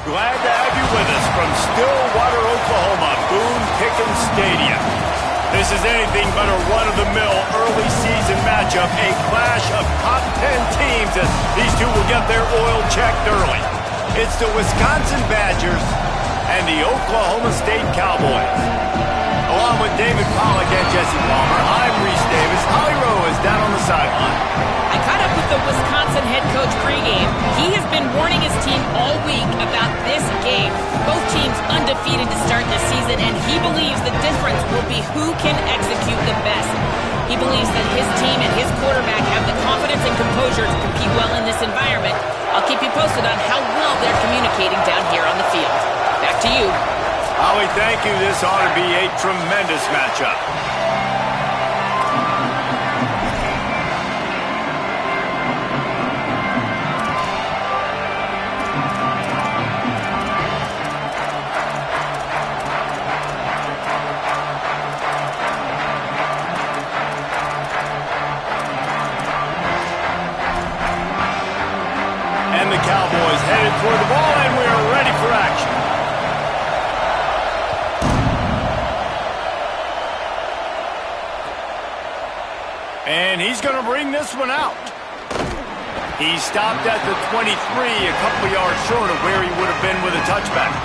Glad to have you with us from Stillwater, Oklahoma, Boone Pickens Stadium. This is anything but a run-of-the-mill early season matchup, a clash of top 10 teams as these two will get their oil checked early. It's the Wisconsin Badgers and the Oklahoma State Cowboys. Along with David Pollack and Jesse Palmer, I'm Reese Davis. Holly Rowe is down on the sideline. I caught up with the Wisconsin head coach pregame. He has been warning his team all week about this game. Both teams undefeated to start the season, and he believes the difference will be who can execute the best. He believes that his team and his quarterback have the confidence and composure to compete well in this environment. I'll keep you posted on how well they're communicating down here on the field. Back to you. Holly, thank you. This ought to be a tremendous matchup. And the Cowboys headed toward the ball, and we are ready for action. And he's going to bring this one out. He stopped at the 23, a couple of yards short of where he would have been with a touchback.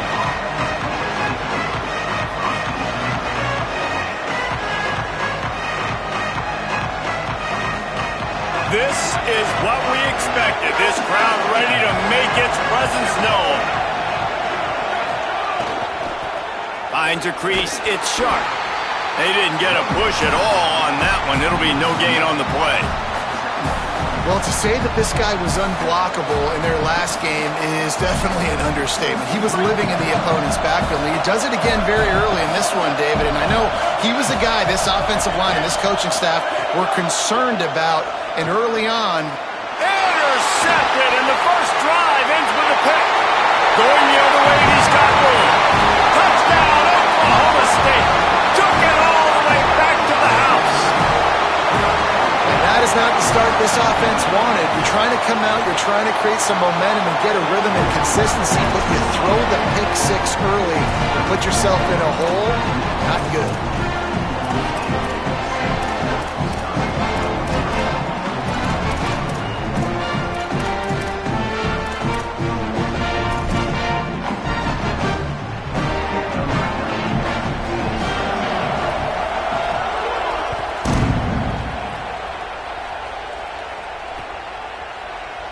This is what we expected. This crowd ready to make its presence known. Finds a crease. It's sharp. They didn't get a push at all on that one. It'll be no gain on the play. Well, to say that this guy was unblockable in their last game is definitely an understatement. He was living in the opponent's backfield. He does it again very early in this one, David. And I know he was a guy this offensive line and this coaching staff were concerned about. And early on, intercepted, and the first drive ends with a pick. Going the other way, and he's got room. Touchdown, Oklahoma State. Took it all the way back to the house. And that is not the start this offense wanted. You're trying to come out, you're trying to create some momentum and get a rhythm and consistency, but you throw the pick six early and put yourself in a hole. Not good.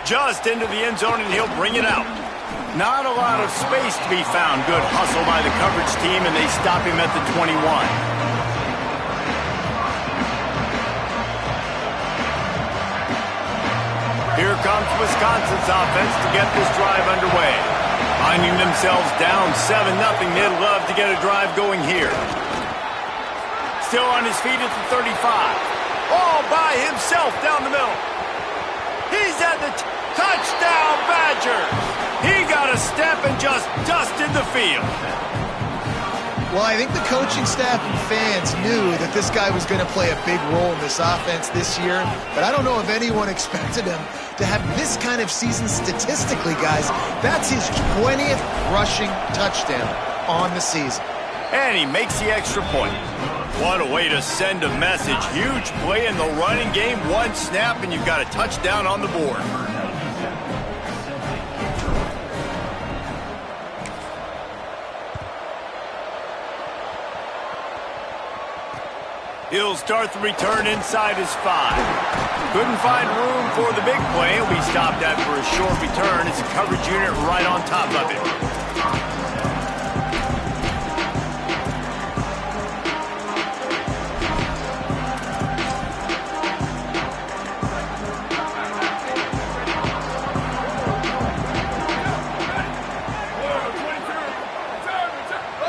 Just into the end zone, and he'll bring it out. Not a lot of space to be found. Good hustle by the coverage team, and they stop him at the 21. Here comes Wisconsin's offense to get this drive underway. Finding themselves down 7-0, they'd love to get a drive going here. Still on his feet at the 35. All by himself down the middle. He's at the touchdown, Badgers. He got a step and just dusted the field. Well, I think the coaching staff and fans knew that this guy was going to play a big role in this offense this year, but I don't know if anyone expected him to have this kind of season statistically, guys. That's his 20th rushing touchdown on the season. And he makes the extra point. What a way to send a message. Huge play in the running game. One snap, and you've got a touchdown on the board. He'll start the return inside his 5. Couldn't find room for the big play. He'll be stopped at for a short return. It's a coverage unit right on top of it.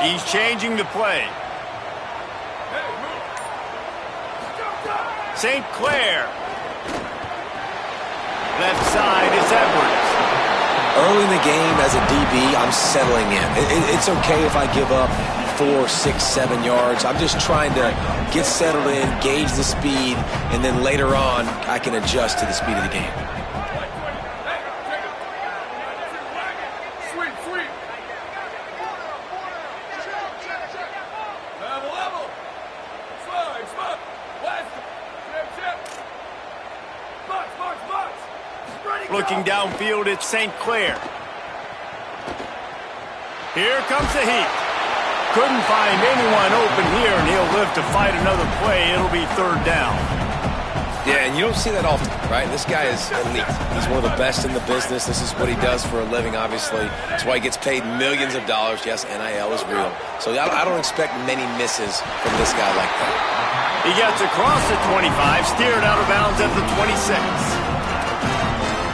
He's changing the play. St. Clair. Left side is Edwards. Early in the game as a DB, I'm settling in. It's okay if I give up 4, 6, 7 yards. I'm just trying to get settled in, gauge the speed, and then later on, I can adjust to the speed of the game. looking downfield, it's St. Clair. Here comes the heat. Couldn't find anyone open here, and he'll live to fight another play. It'll be third down. Yeah, and you don't see that often, right? This guy is elite. He's one of the best in the business. This is what he does for a living, obviously. That's why he gets paid millions of dollars. Yes, NIL is real. So I don't expect many misses from this guy like that. He gets across the 25, steered out of bounds at the 26.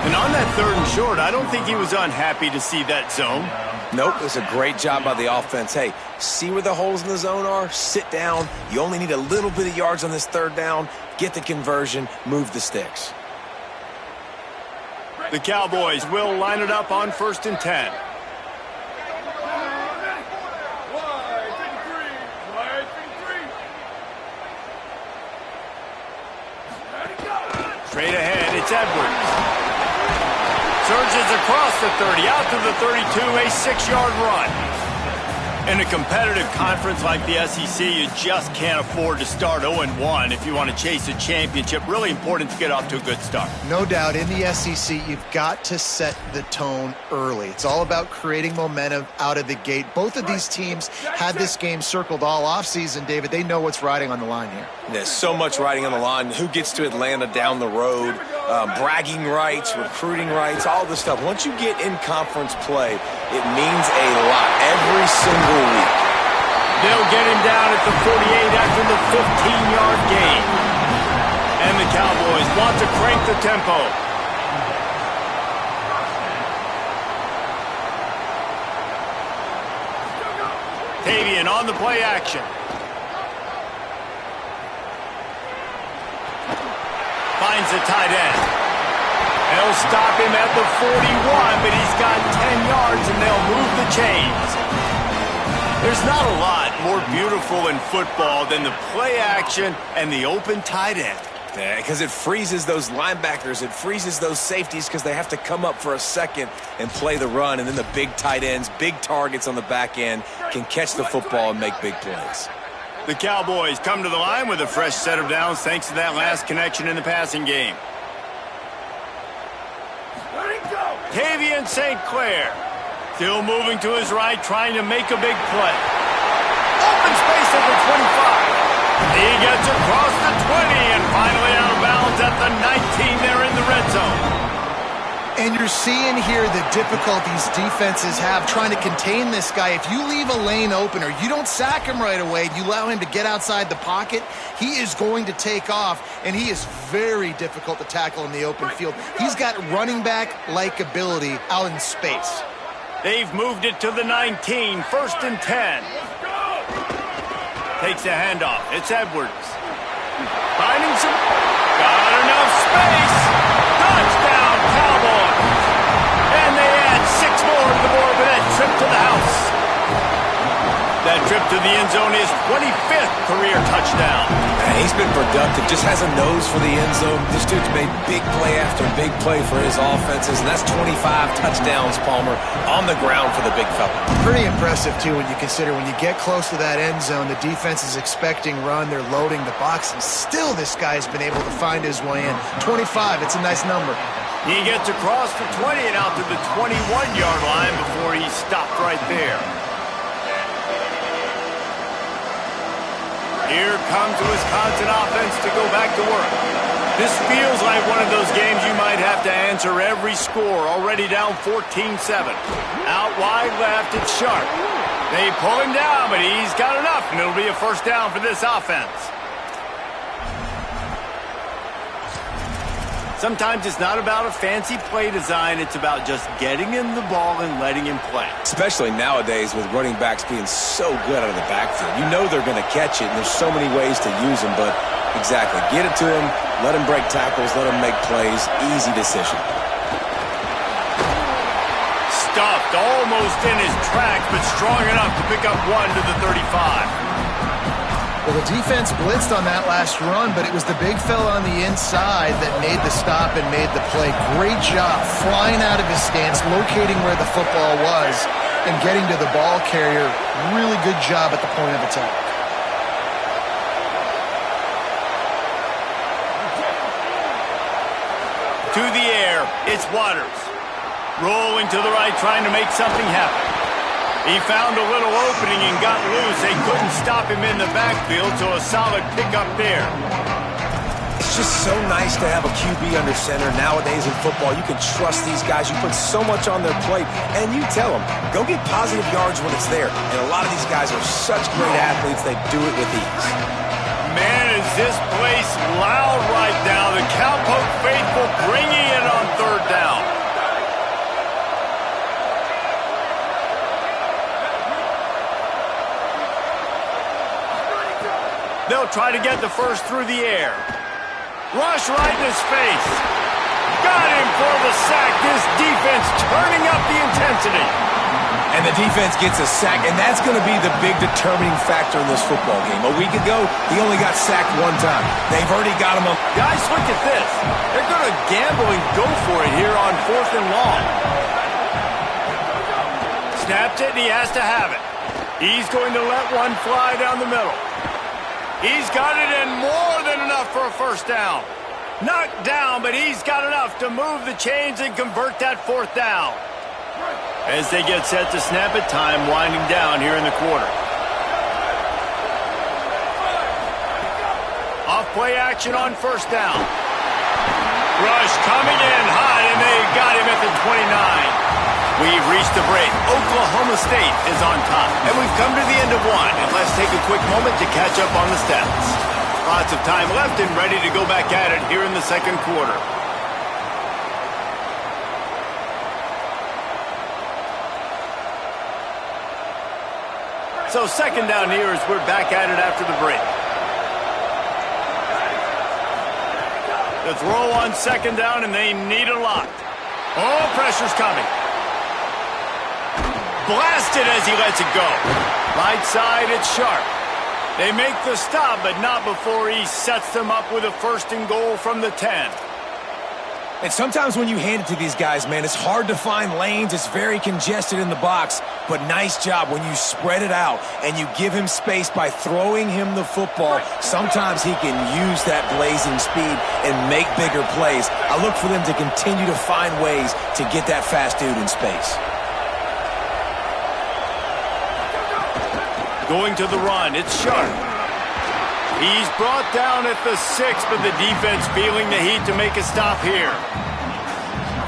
And on that third and short, I don't think he was unhappy to see that zone. Nope, it's a great job by the offense. Hey, see where the holes in the zone are? Sit down. You only need a little bit of yards on this third down. Get the conversion. Move the sticks. The Cowboys will line it up on 1st and 10. Straight ahead, it's Edwards. Surges across the 30, out to the 32, a 6-yard run. In a competitive conference like the SEC, you just can't afford to start 0-1 if you want to chase a championship. Really important to get off to a good start. No doubt, in the SEC, you've got to set the tone early. It's all about creating momentum out of the gate. Both of these teams had this game circled all offseason, David. They know what's riding on the line here. There's so much riding on the line. Who gets to Atlanta down the road? Bragging rights, recruiting rights, all this stuff. Once you get in conference play, it means a lot every single week. They'll get him down at the 48 after the 15-yard gain. And the Cowboys want to crank the tempo. Tavian on the play action. Finds the tight end. They'll stop him at the 41, but he's got 10 yards, and they'll move the chains. There's not a lot more beautiful in football than the play action and the open tight end. Yeah, because it freezes those linebackers. It freezes those safeties because they have to come up for a second and play the run, and then the big tight ends, big targets on the back end can catch the football and make big plays. The Cowboys come to the line with a fresh set of downs thanks to that last connection in the passing game. Tavian St. Clair still moving to his right, trying to make a big play. Open space at the 25. He gets across the 20 and finally out of bounds at the 19 there in the red zone. And you're seeing here the difficulties defenses have trying to contain this guy. If you leave a lane open or you don't sack him right away, you allow him to get outside the pocket, he is going to take off, and he is very difficult to tackle in the open field. He's got running back-like ability out in space. They've moved it to the 19, 1st and 10. Takes a handoff. It's Edwards. Finding some... Got enough space. Touchdown, Cowboys. And they add 6 more to the board with that trip to the house. That trip to the end zone is 25th career touchdown. Man, he's been productive, just has a nose for the end zone. This dude's made big play after big play for his offenses, and that's 25 touchdowns, Palmer, on the ground for the big fella. Pretty impressive, too, when you consider when you get close to that end zone, the defense is expecting run, they're loading the box, and still this guy's been able to find his way in. 25, it's a nice number. He gets across the 20 and out to the 21-yard line before he stopped right there. Here comes the Wisconsin offense to go back to work. This feels like one of those games you might have to answer every score. Already down 14-7. Out wide left, it's Sharp. They pull him down, but he's got enough, and it'll be a first down for this offense. Sometimes it's not about a fancy play design. It's about just getting him the ball and letting him play. Especially nowadays with running backs being so good out of the backfield. You know they're going to catch it, and there's so many ways to use them, but exactly. Get it to him, let him break tackles, let him make plays. Easy decision. Stuffed almost in his tracks, but strong enough to pick up 1 to the 35. Well, the defense blitzed on that last run, but it was the big fella on the inside that made the stop and made the play. Great job flying out of his stance, locating where the football was, and getting to the ball carrier. Really good job at the point of attack. To the air, air. It's Waters. Rolling to the right, trying to make something happen. He found a little opening and got loose. They couldn't stop him in the backfield, so a solid pickup there. It's just so nice to have a QB under center. Nowadays in football, you can trust these guys. You put so much on their plate, and you tell them, go get positive yards when it's there. And a lot of these guys are such great athletes, they do it with ease. Man, is this place loud right now. The Cowpoke faithful bringing it on third down. They'll try to get the first through the air. Rush right in his face. Got him for the sack. This defense turning up the intensity. And the defense gets a sack, and that's going to be the big determining factor in this football game. A week ago, he only got sacked one time. They've already got him up. Guys, look at this. They're going to gamble and go for it here on 4th and long. Snapped it, and he has to have it. He's going to let one fly down the middle. He's got it in more than enough for a first down. Knocked down, but he's got enough to move the chains and convert that 4th down. As they get set to snap it, time winding down here in the quarter. Off play action on first down. Rush coming in hot, and they got him at the 29. We've reached the break. Oklahoma State is on top. And we've come to the end of one. And let's take a quick moment to catch up on the stats. Lots of time left and ready to go back at it here in the second quarter. So second down here as we're back at it after the break. The throw on second down, and they need a lot. Oh, pressure's coming. Blasted as he lets it go. Right side, it's sharp. They make the stop, but not before he sets them up with a 1st and goal from the 10. And sometimes when you hand it to these guys, man, it's hard to find lanes. It's very congested in the box. But nice job when you spread it out and you give him space by throwing him the football. Sometimes he can use that blazing speed and make bigger plays. I look for them to continue to find ways to get that fast dude in space. Going to the run, it's sharp. He's brought down at the 6, but the defense feeling the heat to make a stop here.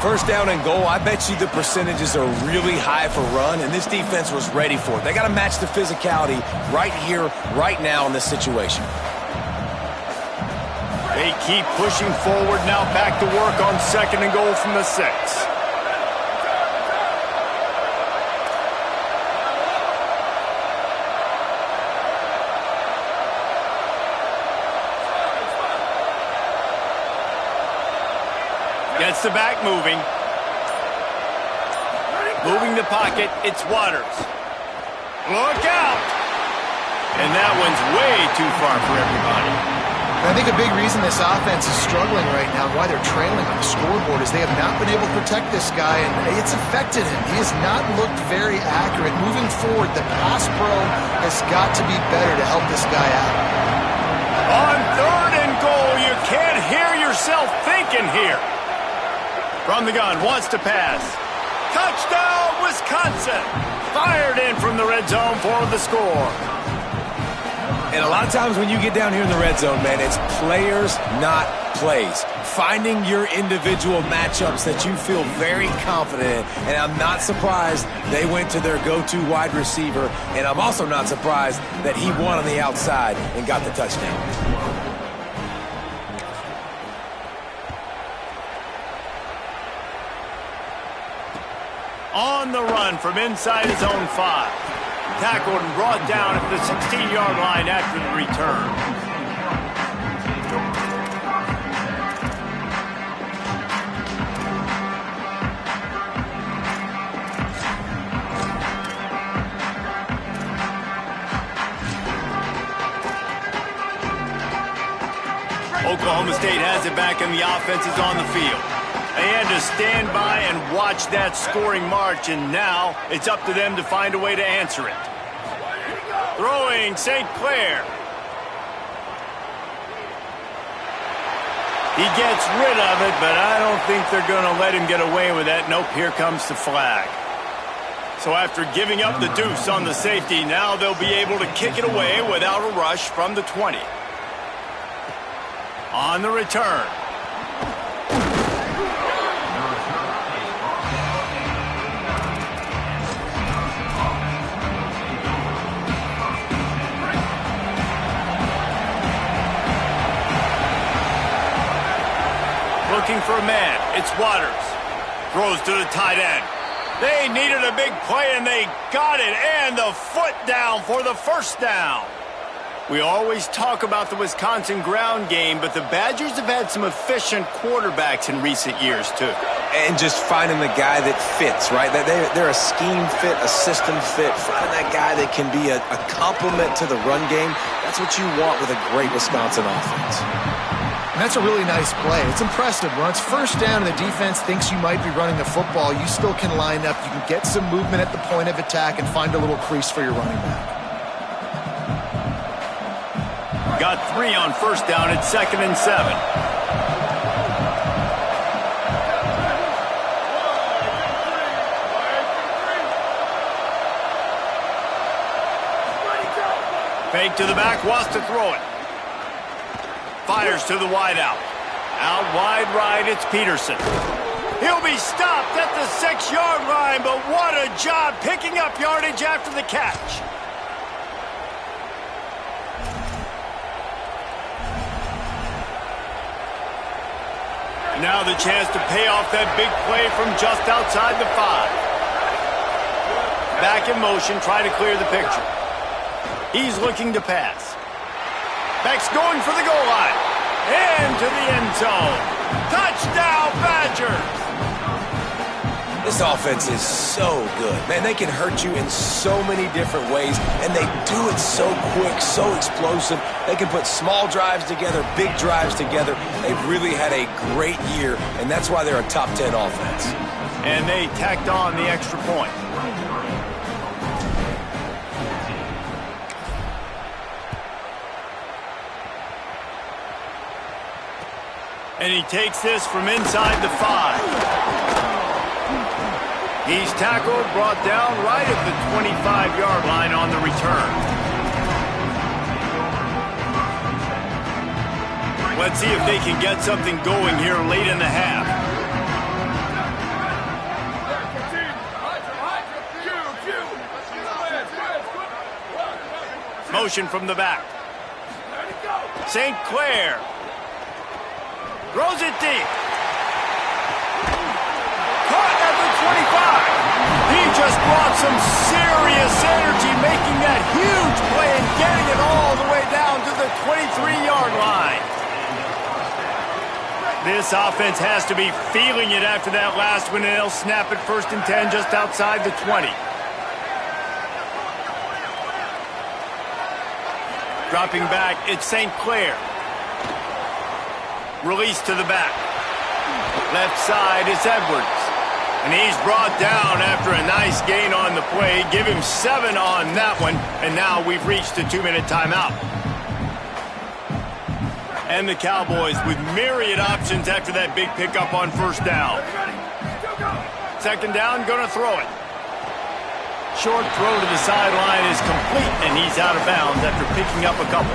First down and goal, I bet you the percentages are really high for run, and this defense was ready for it. They got to match the physicality right here, right now in this situation. They keep pushing forward now, back to work on 2nd and goal from the 6. Gets the back moving. Moving the pocket, it's Waters. Look out! And that one's way too far for everybody. I think a big reason this offense is struggling right now, why they're trailing on the scoreboard, is they have not been able to protect this guy, and it's affected him. He has not looked very accurate. Moving forward, the pass pro has got to be better to help this guy out. On 3rd and goal, you can't hear yourself thinking here. From the gun, wants to pass. Touchdown, Wisconsin! Fired in from the red zone for the score. And a lot of times when you get down here in the red zone, man, it's players, not plays. Finding your individual matchups that you feel very confident in. And I'm not surprised they went to their go-to wide receiver. And I'm also not surprised that he won on the outside and got the touchdown. On the run from inside his own 5. Tackled and brought down at the 16-yard line after the return. Oklahoma State has it back and the offense is on the field. They had to stand by and watch that scoring march, and now it's up to them to find a way to answer it. Throwing St. Clair. He gets rid of it, but I don't think they're going to let him get away with that. Nope, here comes the flag. So after giving up the deuce on the safety, now they'll be able to kick it away without a rush from the 20. On the return. Looking for a man. It's Waters. Throws to the tight end. They needed a big play, and they got it. And the foot down for the first down. We always talk about the Wisconsin ground game, but the Badgers have had some efficient quarterbacks in recent years, too. And just finding the guy that fits, right? They're a scheme fit, a system fit. Finding that guy that can be a complement to the run game. That's what you want with a great Wisconsin offense. And that's a really nice play. It's impressive. When it's first down and the defense thinks you might be running the football, you still can line up. You can get some movement at the point of attack and find a little crease for your running back. Got 3 on first down at 2nd and 7. Fake to the back, wants to throw it. Fires to the wideout. Out wide right, it's Peterson. He'll be stopped at the 6-yard line, but what a job picking up yardage after the catch. Now the chance to pay off that big play from just outside the 5. Back in motion, try to clear the picture. He's looking to pass. Beck's going for the goal line. Into the end zone. Touchdown, Badgers! This offense is so good. Man, they can hurt you in so many different ways, and they do it so quick, so explosive. They can put small drives together, big drives together. They've really had a great year, and that's why they're a top 10 offense. And they tacked on the extra point. And he takes this from inside the 5. He's tackled, brought down right at the 25-yard line on the return. Let's see if they can get something going here late in the half. Motion from the back. St. Clair. Throws it deep. Caught at the 25. He just brought some serious energy, making that huge play and getting it all the way down to the 23-yard line. This offense has to be feeling it after that last one, and they'll snap it 1st and 10 just outside the 20. Dropping back, it's St. Clair. Release to the back. Left side is Edwards. And he's brought down after a nice gain on the play. Give him 7 on that one. And now we've reached a 2-minute timeout. And the Cowboys with myriad options after that big pickup on first down. 2nd down, going to throw it. Short throw to the sideline is complete, and he's out of bounds after picking up a couple.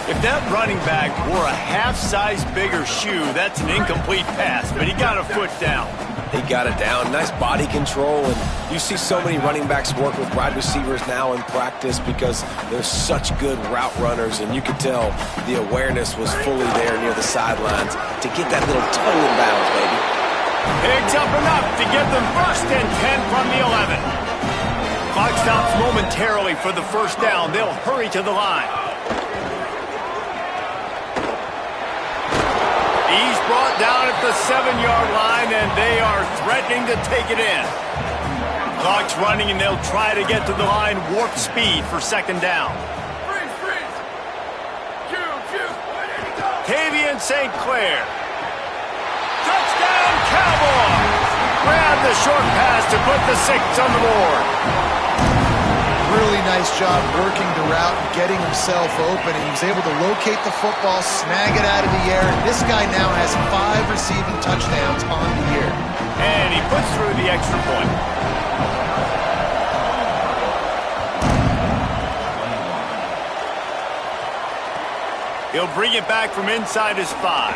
If that running back wore a half-size bigger shoe, that's an incomplete pass, but he got a foot down. He got it down. Nice body control, and you see so many running backs work with wide receivers now in practice because they're such good route runners, and you could tell the awareness was fully there near the sidelines to get that little toe in bounds, baby. Picks up enough to get them 1st and 10 from the 11. Clock stops momentarily for the first down. They'll hurry to the line. He's brought down at the 7-yard line, and they are threatening to take it in. Clock's running, and they'll try to get to the line warp speed for 2nd down. Tavian St. Clair. Touchdown, Cowboys! Grab the short pass to put the 6 on the board. really nice job working the route and getting himself open. And he was able to locate the football, snag it out of the air. And this guy now has 5 receiving touchdowns on the year. And he puts through the extra point. He'll bring it back from inside his 5.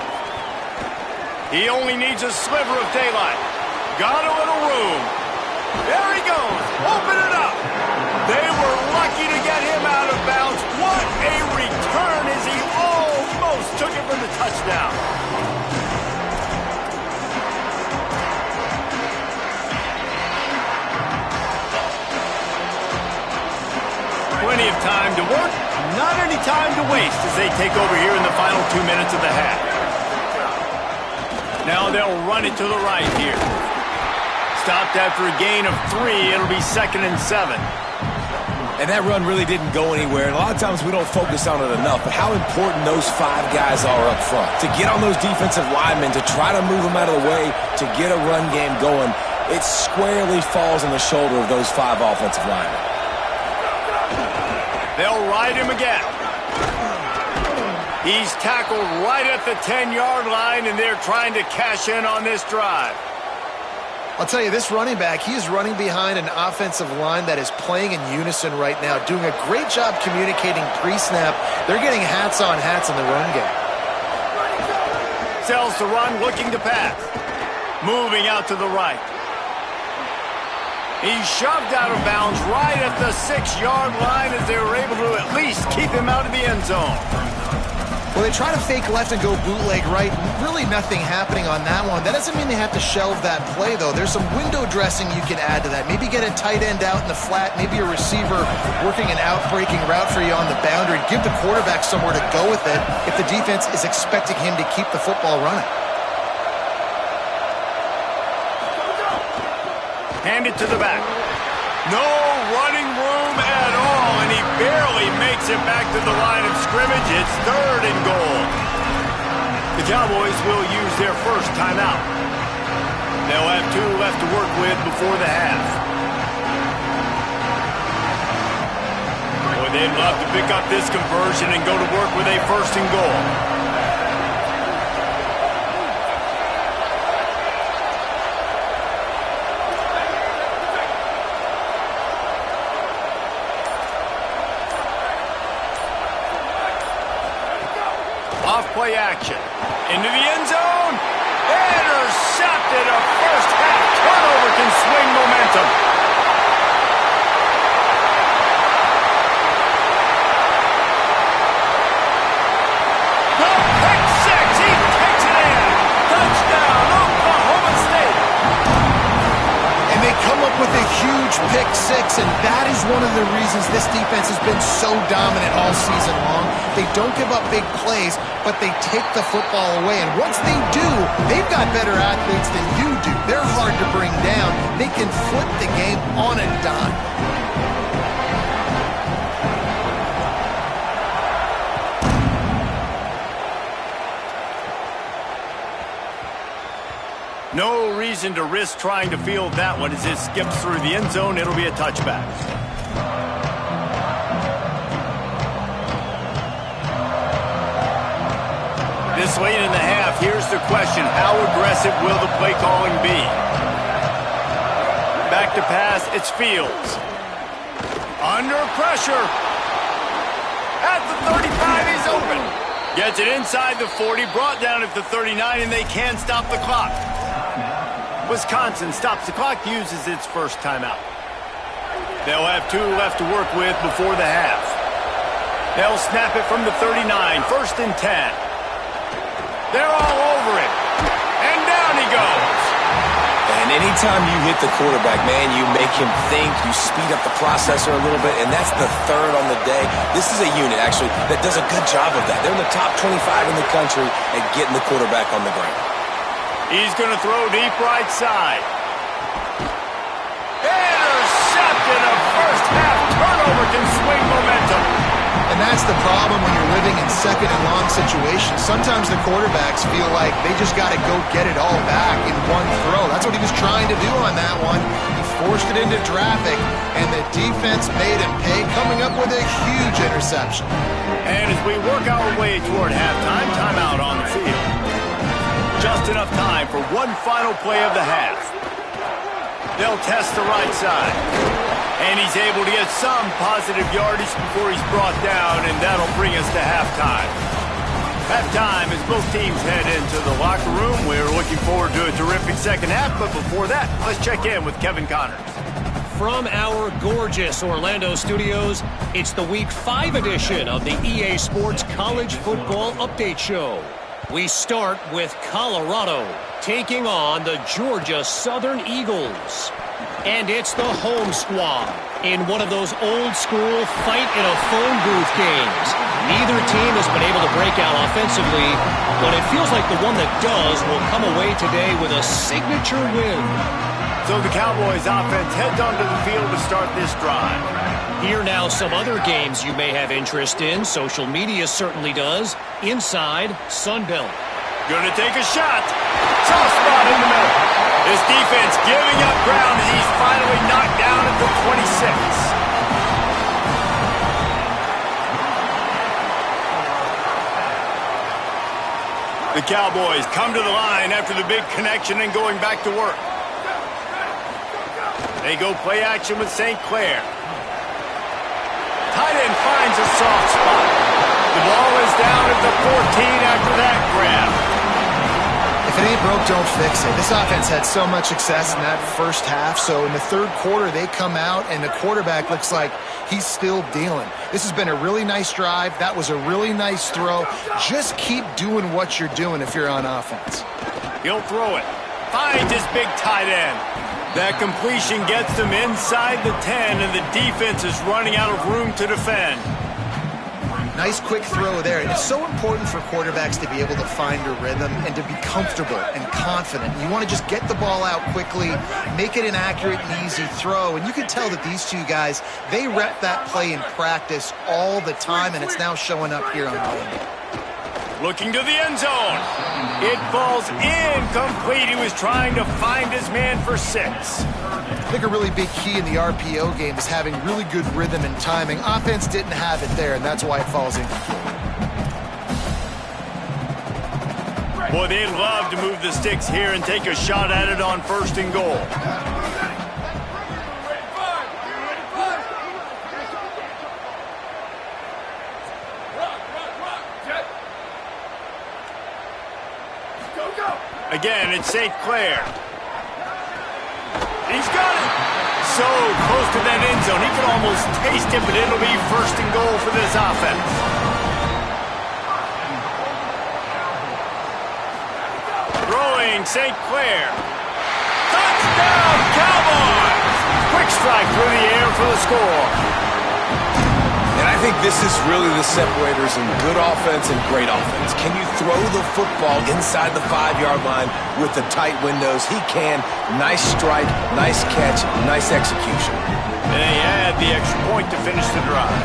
He only needs a sliver of daylight. Got a little room. There he goes. Open it up. They were lucky to get him out of bounds. What a return as he almost took it for the touchdown. Plenty of time to work, not any time to waste as they take over here in the final 2 minutes of the half. Now they'll run it to the right here. Stopped after a gain of 3. It'll be 2nd and 7. And that run really didn't go anywhere. And a lot of times we don't focus on it enough, but how important those 5 guys are up front. To get on those defensive linemen, to try to move them out of the way, to get a run game going, it squarely falls on the shoulder of those 5 offensive linemen. They'll ride him again. He's tackled right at the 10-yard line, and they're trying to cash in on this drive. I'll tell you, this running back, he is running behind an offensive line that is playing in unison right now, doing a great job communicating pre-snap. They're getting hats on hats in the run game. Sells to run, looking to pass. Moving out to the right. He's shoved out of bounds right at the 6-yard line as they were able to at least keep him out of the end zone. Well, they try to fake left and go bootleg right. Really nothing happening on that one. That doesn't mean they have to shelve that play, though. There's some window dressing you can add to that. Maybe get a tight end out in the flat. Maybe a receiver working an out-breaking route for you on the boundary. Give the quarterback somewhere to go with it if the defense is expecting him to keep the football running. Hand it to the back. No running room at all, and he barely makes it back to the line of scrimmage. It's 3rd and goal. The Cowboys will use their first timeout. They'll have 2 left to work with before the half. Boy, they'd love to pick up this conversion and go to work with a 1st and goal. Off-play action. Into the end zone. Intercepted. A first-half turnover can swing momentum. The pick 6. He takes it in. Touchdown, Oklahoma State. And they come up with a huge pick 6, and that is one of the reasons this defense has been so dominant all season long. They don't give up big plays, but they take the football away. And once they do, they've got better athletes than you do. They're hard to bring down. They can flip the game on a dime. No reason to risk trying to field that one as it skips through the end zone. It'll be a touchback. This late in the half, here's the question. How aggressive will the play calling be? Back to pass, it's Fields. Under pressure. At the 35, he's open. Gets it inside the 40, brought down at the 39, and they can stop the clock. Wisconsin stops the clock, uses its first timeout. They'll have 2 left to work with before the half. They'll snap it from the 39, 1st and 10. They're all over it. And down he goes. And anytime you hit the quarterback, man, you make him think, you speed up the processor a little bit, and that's the 3rd on the day. This is a unit, actually, that does a good job of that. They're in the top 25 in the country at getting the quarterback on the ground. He's going to throw deep right side. Intercepted. A first-half turnover can swing momentum. And that's the problem when you're living in second and long situations. Sometimes the quarterbacks feel like they just got to go get it all back in one throw. That's what he was trying to do on that one. He forced it into traffic, and the defense made him pay, coming up with a huge interception. And as we work our way toward halftime, timeout on the field. Just enough time for one final play of the half. They'll test the right side. And he's able to get some positive yardage before he's brought down, and that'll bring us to halftime. Halftime as both teams head into the locker room. We're looking forward to a terrific second half, but before that, let's check in with Kevin Connors. From our gorgeous Orlando studios, it's the Week 5 edition of the EA Sports College Football Update Show. We start with Colorado taking on the Georgia Southern Eagles. And it's the home squad in one of those old-school fight-in-a-phone-booth games. Neither team has been able to break out offensively, but it feels like the one that does will come away today with a signature win. So the Cowboys offense heads onto the field to start this drive. Here now some other games you may have interest in. Social media certainly does. Inside Sunbelt. Gonna take a shot. Soft spot in the middle. His defense giving up ground as he's finally knocked down at the 26. The Cowboys come to the line after the big connection and going back to work. They go play action with St. Clair. Tight end finds a soft spot. The ball is down at the 14 after that grab. If it ain't broke, don't fix it. This offense had so much success in that first half, so in the third quarter they come out and the quarterback looks like he's still dealing. This has been a really nice drive. That was a really nice throw. Just keep doing what you're doing if you're on offense. He'll throw it. Finds his big tight end. That completion gets them inside the 10, and the defense is running out of room to defend. Nice quick throw there. And it's so important for quarterbacks to be able to find a rhythm and to be comfortable and confident. You want to just get the ball out quickly, make it an accurate and easy throw. And you can tell that these two guys, they rep that play in practice all the time, and it's now showing up here on Monday. Looking to the end zone. It falls incomplete. He was trying to find his man for 6. I think a really big key in the RPO game is having really good rhythm and timing. Offense didn't have it there, and that's why it falls incomplete. Boy, they'd love to move the sticks here and take a shot at it on 1st and goal. Again, it's St. Clair. He's got it. So close to that end zone. He can almost taste it, but it'll be 1st and goal for this offense. Throwing St. Clair. Touchdown, Cowboys! Quick strike through the air for the score. And I think this is really the separators in good offense and great offense. Can you throw the football inside the 5-yard line with the tight windows? He can. Nice strike, nice catch, nice execution. And they add the extra point to finish the drive.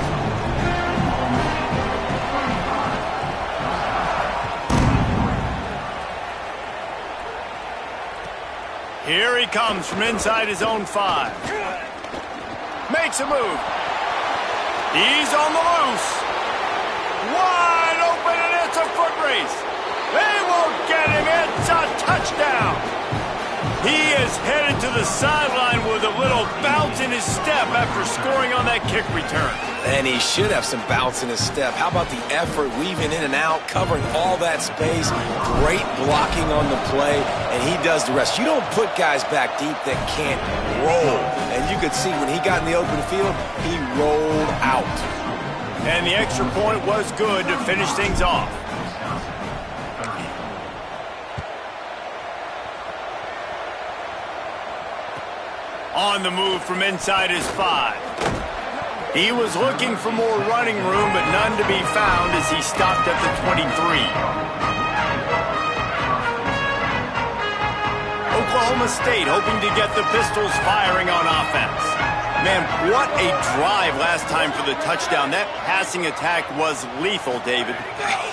Here he comes from inside his own 5. Makes a move. He's on the loose. Wide open, and it's a foot race. They won't get him. It's a touchdown. He is headed to the sideline with a little bounce in his step after scoring on that kick return. And he should have some bounce in his step. How about the effort, weaving in and out, covering all that space, great blocking on the play, and he does the rest. You don't put guys back deep that can't roll. And you could see when he got in the open field, he rolled out. And the extra point was good to finish things off. On the move from inside his 5. He was looking for more running room, but none to be found as he stopped at the 23. Oklahoma State hoping to get the Pistols firing on offense. Man, what a drive last time for the touchdown. That passing attack was lethal, David.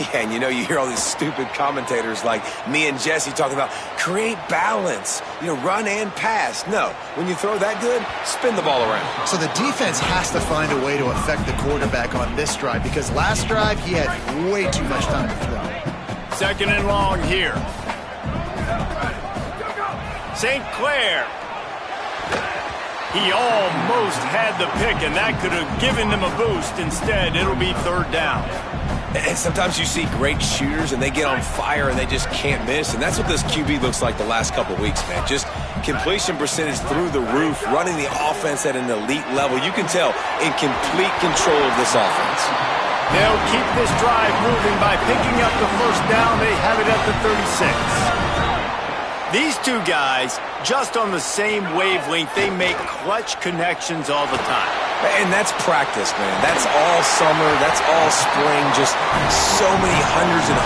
Yeah, and you hear all these stupid commentators like me and Jesse talking about create balance, run and pass. No, when you throw that good, spin the ball around. So the defense has to find a way to affect the quarterback on this drive because last drive he had way too much time to throw. Second and long here. St. Clair. He almost had the pick, and that could have given them a boost. Instead, it'll be third down. And sometimes you see great shooters, and they get on fire, and they just can't miss. And that's what this QB looks like the last couple weeks, man. Just completion percentage through the roof, running the offense at an elite level. You can tell in complete control of this offense. They'll keep this drive moving by picking up the first down. They have it at the 36. These two guys, just on the same wavelength, they make clutch connections all the time. And that's practice, man. That's all summer. That's all spring. Just so many hundreds and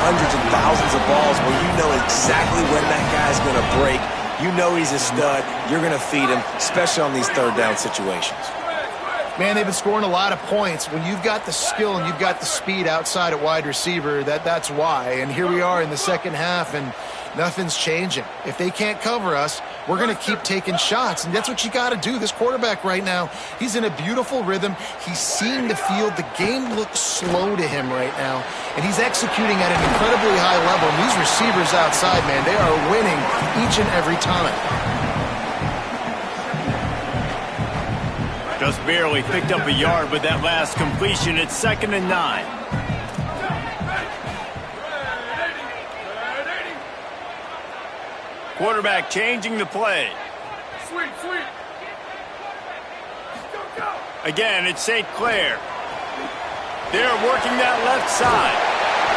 thousands of balls where you know exactly when that guy's going to break. You know he's a stud. You're going to feed him, especially on these third down situations. Man, they've been scoring a lot of points. When you've got the skill and you've got the speed outside at wide receiver, that's why. And here we are in the second half, and nothing's changing. If they can't cover us, we're going to keep taking shots, and that's what you got to do. This quarterback right now, he's in a beautiful rhythm. He's seeing the field. The game looks slow to him right now, and he's executing at an incredibly high level. And these receivers outside, man, they are winning each and every time. Just barely picked up a yard with that last completion. It's 2nd and 9. Quarterback changing the play. Sweet. Again, it's St. Clair. They're working that left side.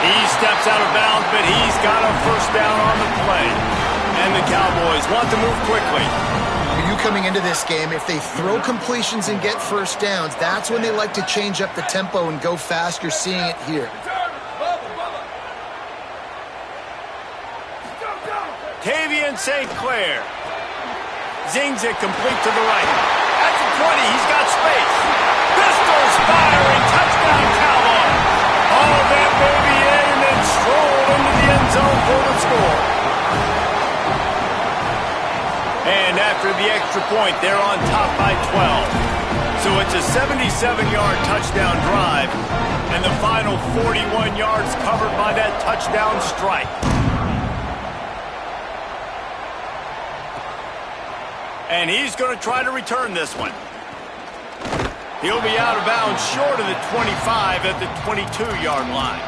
He steps out of bounds, but he's got a first down on the play. And the Cowboys want to move quickly. You coming into this game, if they throw completions and get first downs, that's when they like to change up the tempo and go fast. You're seeing it here. Tavian St. Clair zings it complete to the right. At the 20, he's got space. Pistols firing, touchdown Cowboys. All that baby in and then stroll into the end zone for the score. And after the extra point, they're on top by 12. So it's a 77-yard touchdown drive, and the final 41 yards covered by that touchdown strike. And he's going to try to return this one. He'll be out of bounds short of the 25 at the 22-yard line.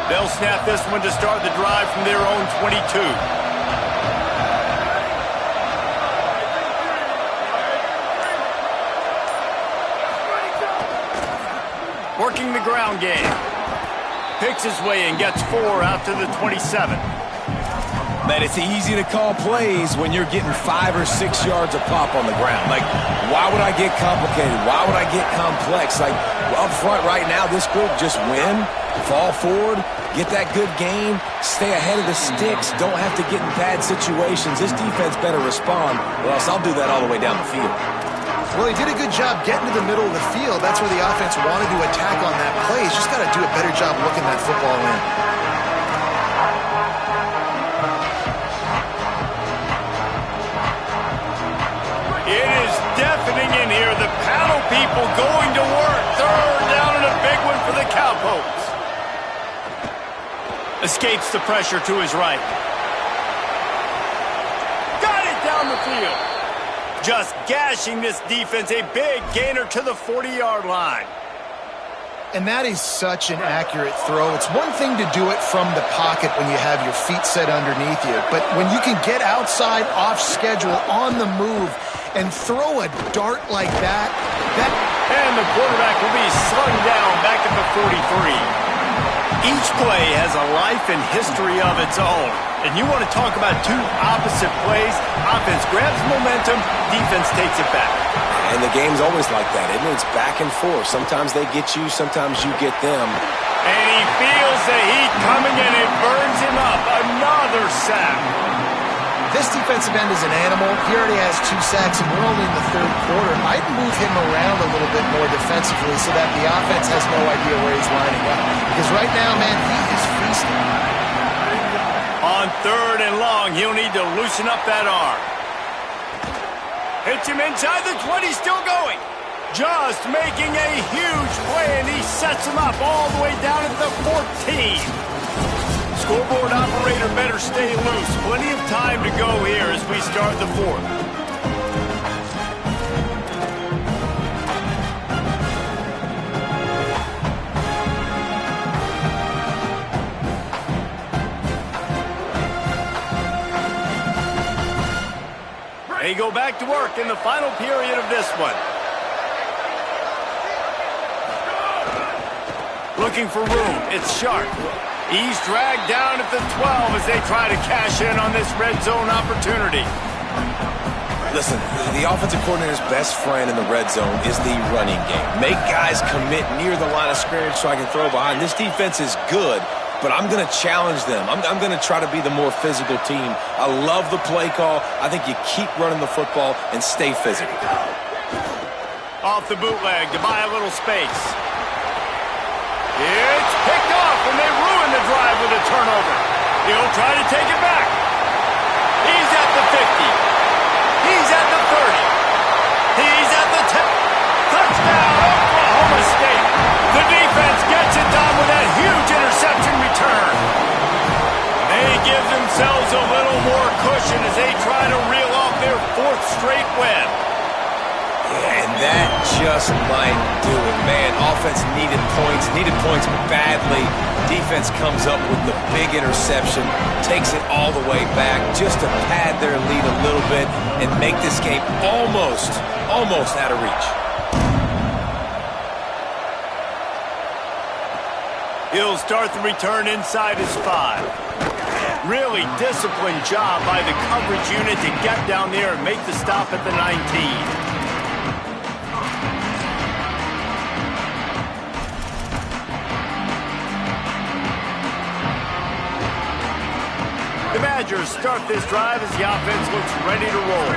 They'll snap this one to start the drive from their own 22. Working the ground game. Picks his way and gets 4 out to the 27. Man, it's easy to call plays when you're getting 5 or 6 yards a pop on the ground. Like, why would I get complicated? Why would I get complex? Like, up front right now, this group just win, fall forward, get that good game, stay ahead of the sticks, don't have to get in bad situations. This defense better respond, or else I'll do that all the way down the field. Well, he did a good job getting to the middle of the field. That's where the offense wanted to attack on that play. He's just got to do a better job looking that football in. It is deafening in here. The paddle people going to work. Third down and a big one for the Cowpokes. Escapes the pressure to his right. Got it down the field. Just gashing this defense. A big gainer to the 40-yard line. And that is such an accurate throw. It's one thing to do it from the pocket when you have your feet set underneath you. But when you can get outside, off schedule, on the move, and throw a dart like that. And the quarterback will be slung down back at the 43. Each play has a life and history of its own. And you want to talk about two opposite plays. Offense grabs momentum, defense takes it back. And the game's always like that, isn't it? It's back and forth. Sometimes they get you, sometimes you get them. And he feels the heat coming and it burns him up. A This defensive end is an animal. He already has 2 sacks, and we're only in the third quarter. I'd move him around a little bit more defensively so that the offense has no idea where he's lining up. Because right now, man, he is feasting. On 3rd and long, he'll need to loosen up that arm. Hits him inside the 20, still going. Just making a huge play, and he sets him up all the way down at the 14. Scoreboard operator better stay loose. Plenty of time to go here as we start the 4th. They go back to work in the final period of this one. Looking for room. It's Sharp. He's dragged down at the 12 as they try to cash in on this red zone opportunity. Listen, the offensive coordinator's best friend in the red zone is the running game. Make guys commit near the line of scrimmage so I can throw behind. This defense is good, but I'm going to challenge them. I'm going to try to be the more physical team. I love the play call. I think you keep running the football and stay physical. Off the bootleg to buy a little space. It's picked off, and they ruin the drive with a turnover. He'll try to take it back. He's at the 50. He's at the 30. He's at the 10. Touchdown, Oklahoma State. The defense gets it done with that huge interception return. They give themselves a little more cushion as they try to reel off their 4th straight win. And that just might do it, man. Offense needed points badly. Defense comes up with the big interception, takes it all the way back just to pad their lead a little bit and make this game almost out of reach. He'll start the return inside his 5. Really disciplined job by the coverage unit to get down there and make the stop at the 19. The Badgers start this drive as the offense looks ready to roll.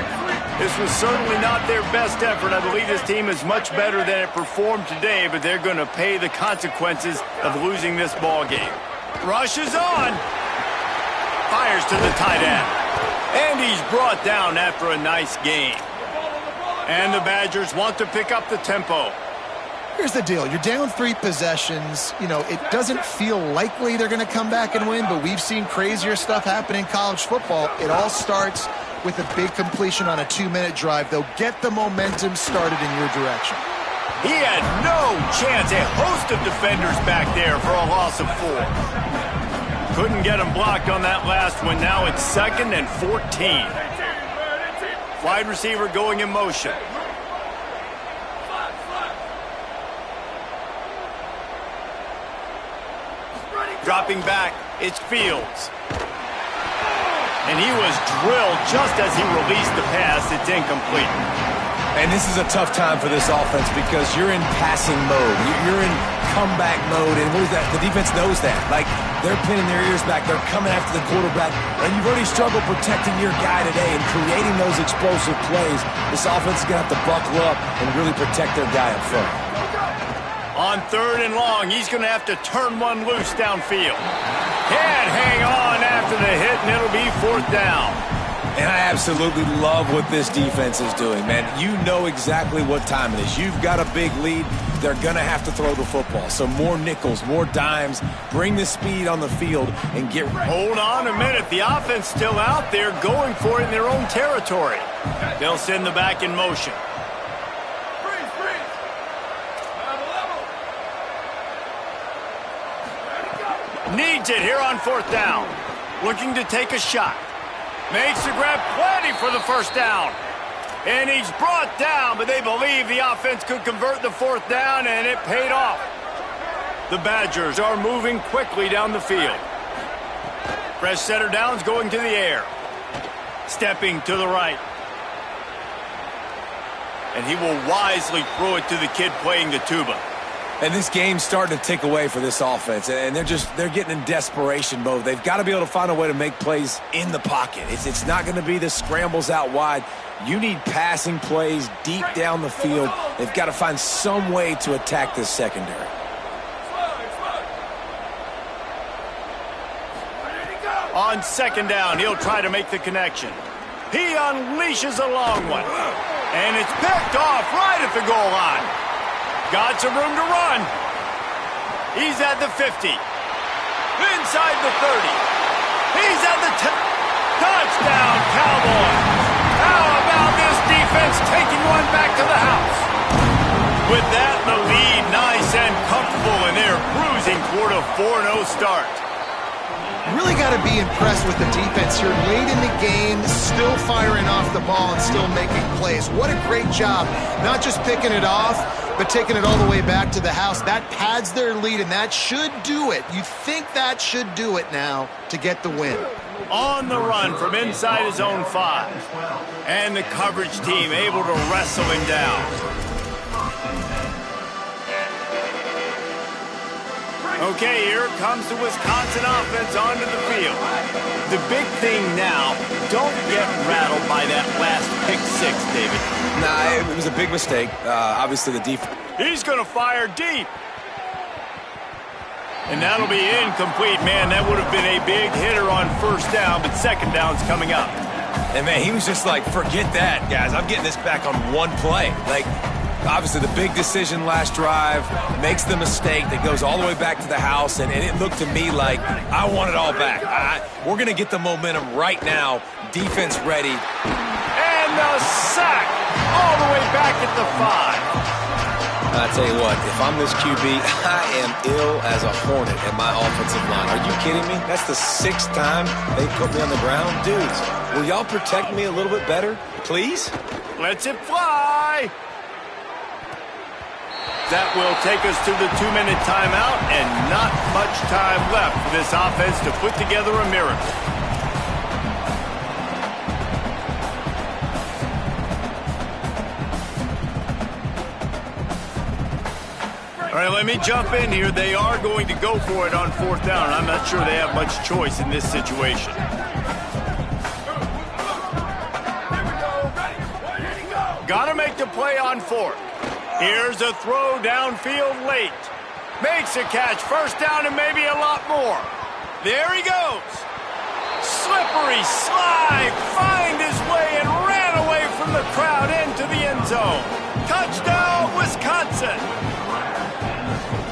This was certainly not their best effort. I believe this team is much better than it performed today, but they're going to pay the consequences of losing this ball game. Rush is on. Fires to the tight end. And he's brought down after a nice game. And the Badgers want to pick up the tempo. Here's the deal. You're down 3 possessions. You know, it doesn't feel likely they're going to come back and win, but we've seen crazier stuff happen in college football. It all starts with a big completion on a 2-minute drive. They'll get the momentum started in your direction. He had no chance. A host of defenders back there for a loss of 4. Couldn't get him blocked on that last one. Now it's 2nd and 14. Wide receiver going in motion. Dropping back, it's Fields. And he was drilled just as he released the pass. It's incomplete. And this is a tough time for this offense because you're in passing mode. You're in comeback mode, and what is that? The defense knows that. Like, they're pinning their ears back. They're coming after the quarterback, and you've already struggled protecting your guy today and creating those explosive plays. This offense is going to have to buckle up and really protect their guy up front. On 3rd and long, he's going to have to turn one loose downfield. Can't hang on after the hit, and it'll be 4th down. And I absolutely love what this defense is doing, man. You know exactly what time it is. You've got a big lead. They're going to have to throw the football. So more nickels, more dimes. Bring the speed on the field and get ready. Hold on a minute. The offense still out there going for it in their own territory. They'll send the back in motion. Needs it here on 4th down. Looking to take a shot. Makes the grab, plenty for the 1st down. And he's brought down, but they believe the offense could convert the 4th down, and it paid off. The Badgers are moving quickly down the field. Fresh setter downs going to the air. Stepping to the right. And he will wisely throw it to the kid playing the tuba. And this game's starting to tick away for this offense, and they're getting in desperation mode. They've got to be able to find a way to make plays in the pocket. It's not going to be the scrambles out wide. You need passing plays deep down the field. They've got to find some way to attack this secondary. On second down, he'll try to make the connection. He unleashes a long one. And it's picked off right at the goal line. Got some room to run. He's at the 50. Inside the 30. He's at the 10. Touchdown, Cowboys. How about this defense taking one back to the house? With that, the lead nice and comfortable, and they're cruising toward a 4-0 start. Really got to be impressed with the defense here. Late in the game, still firing off the ball and still making plays. What a great job. Not just picking it off, but taking it all the way back to the house. That pads their lead, and that should do it. You think that should do it now to get the win. On the run from inside his own 5. And the coverage team able to wrestle him down. Okay, here comes the Wisconsin offense onto the field. The big thing now, don't get rattled by that last pick 6, David. Nah, it was a big mistake. Obviously, the defense. He's going to fire deep. And that'll be incomplete, man. That would have been a big hitter on first down, but second down's coming up. And, man, he was just like, forget that, guys. I'm getting this back on one play. Like, obviously, the big decision last drive, makes the mistake that goes all the way back to the house, and it looked to me like I want it all back. We're going to get the momentum right now. Defense ready. And the sack all the way back at the 5. I tell you what, if I'm this QB, I am ill as a hornet at my offensive line. Are you kidding me? That's the 6th time they put me on the ground. Dudes, will y'all protect me a little bit better, please? Lets it fly. That will take us to the 2-minute timeout, and not much time left for this offense to put together a miracle. All right, let me jump in here. They are going to go for it on 4th down. I'm not sure they have much choice in this situation. Got to make the play on 4th. Here's a throw downfield late. Makes a catch. First down and maybe a lot more. There he goes. Slippery slide. Find his way and ran away from the crowd into the end zone. Touchdown, Wisconsin.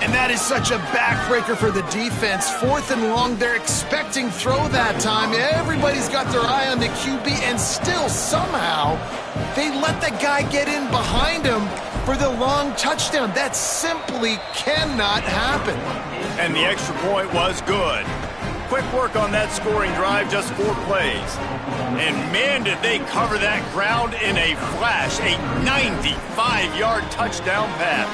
And that is such a backbreaker for the defense. 4th and long, they're expecting throw that time. Everybody's got their eye on the QB, and still somehow they let the guy get in behind him for the long touchdown. That simply cannot happen. And the extra point was good. Quick work on that scoring drive, just 4 plays. And man, did they cover that ground in a flash. A 95-yard touchdown pass.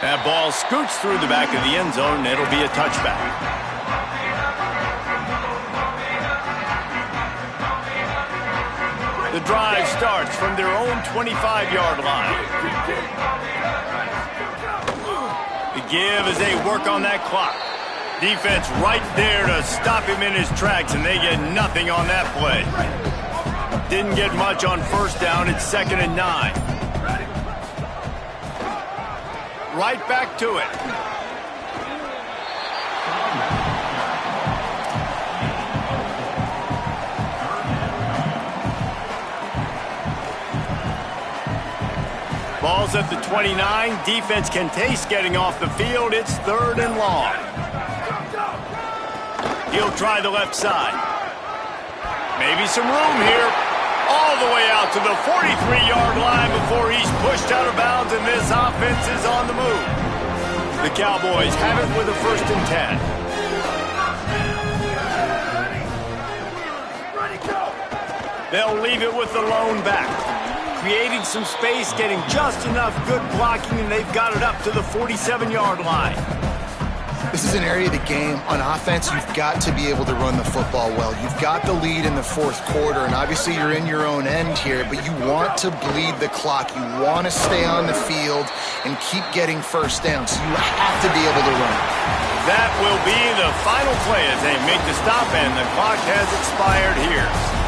That ball scoots through the back of the end zone, and it'll be a touchback. The drive starts from their own 25-yard line. The give as they work on that clock. Defense right there to stop him in his tracks, and they get nothing on that play. Didn't get much on first down. It's 2nd and 9. Right back to it. Ball's at the 29. Defense can taste getting off the field. It's 3rd and long. He'll try the left side. Maybe some room here. All the way out to the 43-yard line before he's pushed out of bounds, and this offense is on the move. The Cowboys have it with a 1st and 10. They'll leave it with the lone back. creating some space, getting just enough good blocking, and they've got it up to the 47-yard line. This is an area of the game. On offense, you've got to be able to run the football well. You've got the lead in the fourth quarter, and obviously you're in your own end here, but you want to bleed the clock. You want to stay on the field and keep getting first down, so you have to be able to run. That will be the final play as they make the stop, and the clock has expired here.